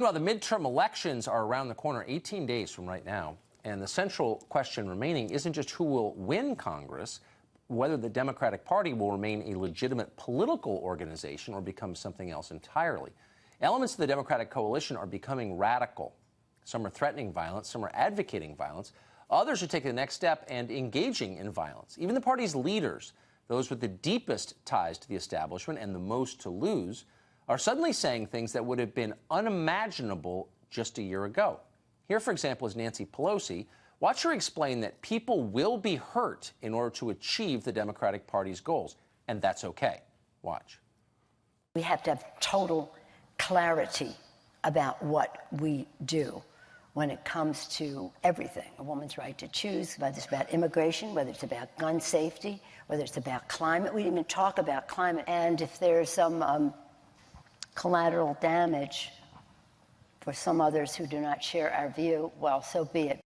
Well, the midterm elections are around the corner, 18 days from right now. And the central question remaining isn't just who will win Congress, whether the Democratic Party will remain a legitimate political organization or become something else entirely. Elements of the Democratic coalition are becoming radical. Some are threatening violence, some are advocating violence. Others are taking the next step and engaging in violence. Even the party's leaders, those with the deepest ties to the establishment and the most to lose, are suddenly saying things that would have been unimaginable just a year ago. Here, for example, is Nancy Pelosi. Watch her explain that people will be hurt in order to achieve the Democratic Party's goals, and that's okay. Watch. We have to have total clarity about what we do when it comes to everything. A woman's right to choose, whether it's about immigration, whether it's about gun safety, whether it's about climate. We didn't even talk about climate. And if there's some collateral damage for some others who do not share our view, well, so be it.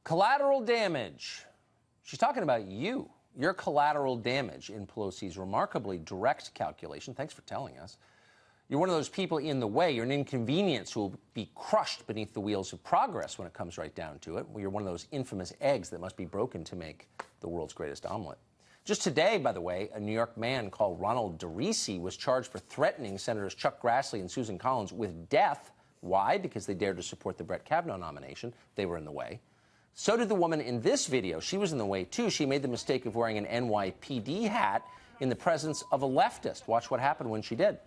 Collateral damage. She's talking about you. Your collateral damage in Pelosi's remarkably direct calculation. Thanks for telling us. You're one of those people in the way. You're an inconvenience who will be crushed beneath the wheels of progress when it comes right down to it. Well, you're one of those infamous eggs that must be broken to make the world's greatest omelet. Just today, by the way, a New York man called Ronald DeRisi was charged for threatening Senators Chuck Grassley and Susan Collins with death. Why? Because they dared to support the Brett Kavanaugh nomination. They were in the way. So did the woman in this video. She was in the way, too. She made the mistake of wearing an NYPD hat in the presence of a leftist. Watch what happened when she did.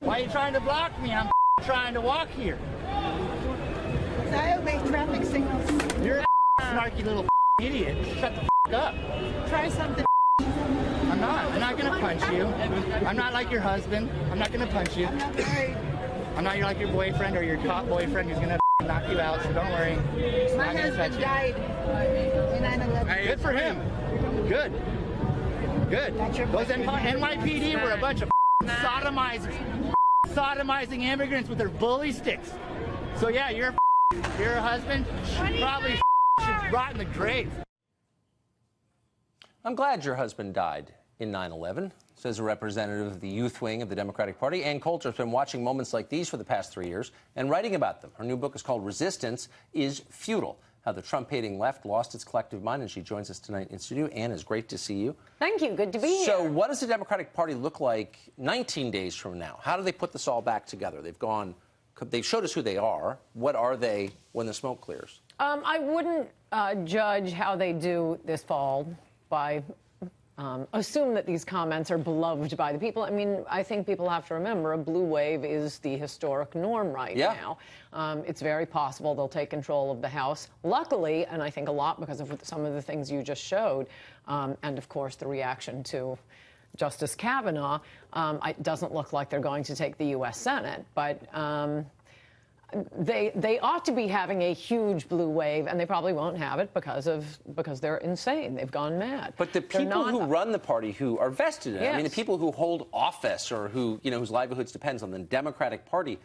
Why are you trying to block me? I'm trying to walk here. I obey traffic signals. You're a snarky little idiot. Shut the up. Try something. I'm not going to punch you. I'm not like your husband. I'm not going to punch you. I'm not married. I'm not like your boyfriend or your cop boyfriend who's going to knock you out, so don't worry. My husband died in 9/11. Good for him. Good. Good. Those NYPD were a bunch of sodomizing immigrants with their bully sticks. So yeah, your husband probably should rot in the grave. I'm glad your husband died in 9/11, says a representative of the youth wing of the Democratic Party. Ann Coulter has been watching moments like these for the past 3 years and writing about them. Her new book is called Resistance is Futile: How the Trump-Hating Left Lost Its Collective Mind, and she joins us tonight in studio. Ann, it's great to see you. Thank you. Good to be here. So what does the Democratic Party look like 19 days from now? How do they put this all back together? They showed us who they are. What are they when the smoke clears? I wouldn't judge how they do this fall by assume that these comments are beloved by the people. I mean, I think people have to remember a blue wave is the historic norm right now. It's very possible they'll take control of the House. Luckily, and I think a lot because of some of the things you just showed, and of course the reaction to Justice Kavanaugh, it doesn't look like they're going to take the U.S. Senate, but they ought to be having a huge blue wave, and they probably won't have it because they're insane. They've gone mad. But the people who run the party, who are vested in it, I mean, the people who hold office or who, whose livelihoods depends on the Democratic Party,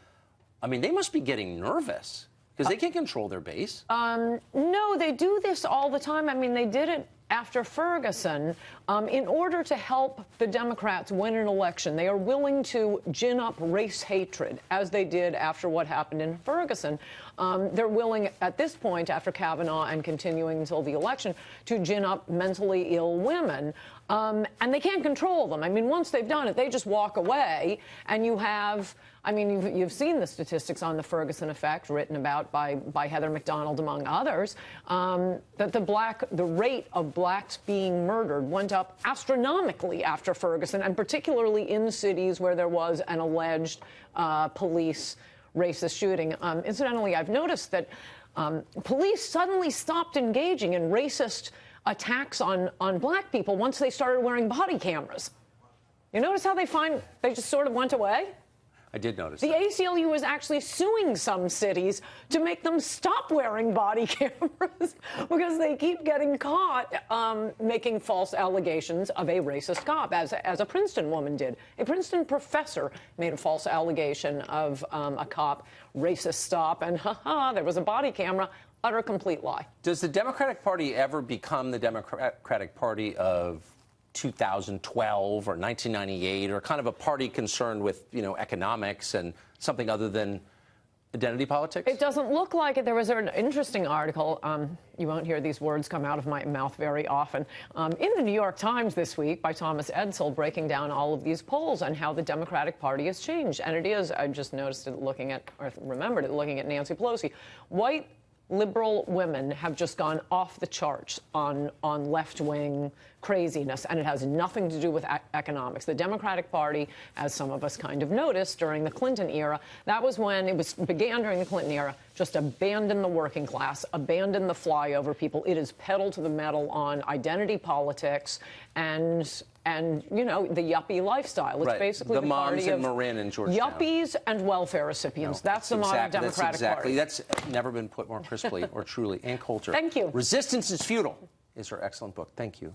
I mean, they must be getting nervous because they can't control their base. No, they do this all the time. I mean, they did it after Ferguson. In order to help the Democrats win an election, they are willing to gin up race hatred, as they did after what happened in Ferguson. They're willing, at this point, after Kavanaugh and continuing until the election, to gin up mentally ill women. And they can't control them. I mean, once they've done it, they just walk away, and you have... I mean, you've seen the statistics on the Ferguson effect written about by Heather McDonald, among others, that the rate of blacks being murdered went up astronomically after Ferguson, and particularly in cities where there was an alleged police racist shooting. Incidentally, I've noticed that police suddenly stopped engaging in racist attacks on black people once they started wearing body cameras. You notice how they just sort of went away? I did notice the that. ACLU is actually suing some cities to make them stop wearing body cameras because they keep getting caught making false allegations of a racist cop, as a Princeton woman did. A Princeton professor made a false allegation of a cop racist stop, and there was a body camera. Utter complete lie. Does the Democratic Party ever become the Democratic Party of 2012 or 1998, or kind of a party concerned with, economics and something other than identity politics? It doesn't look like it. There was an interesting article. You won't hear these words come out of my mouth very often. In the New York Times this week by Thomas Edsall, breaking down all of these polls and how the Democratic Party has changed. And it is, I just noticed it looking at, or remembered it looking at Nancy Pelosi. White liberal women have just gone off the charts on left-wing craziness, and it has nothing to do with economics. The Democratic Party, as some of us kind of noticed during the Clinton era, that was when began during the Clinton era, just abandon the working class, abandon the flyover people. It is pedal to the metal on identity politics and the yuppie lifestyle. It's basically the moms party in of Marin and Georgetown. Yuppies and welfare recipients. That's the modern Democratic Party. That's never been put more crisply or truly. Ann Coulter. Thank you. Resistance is Futile is her excellent book. Thank you.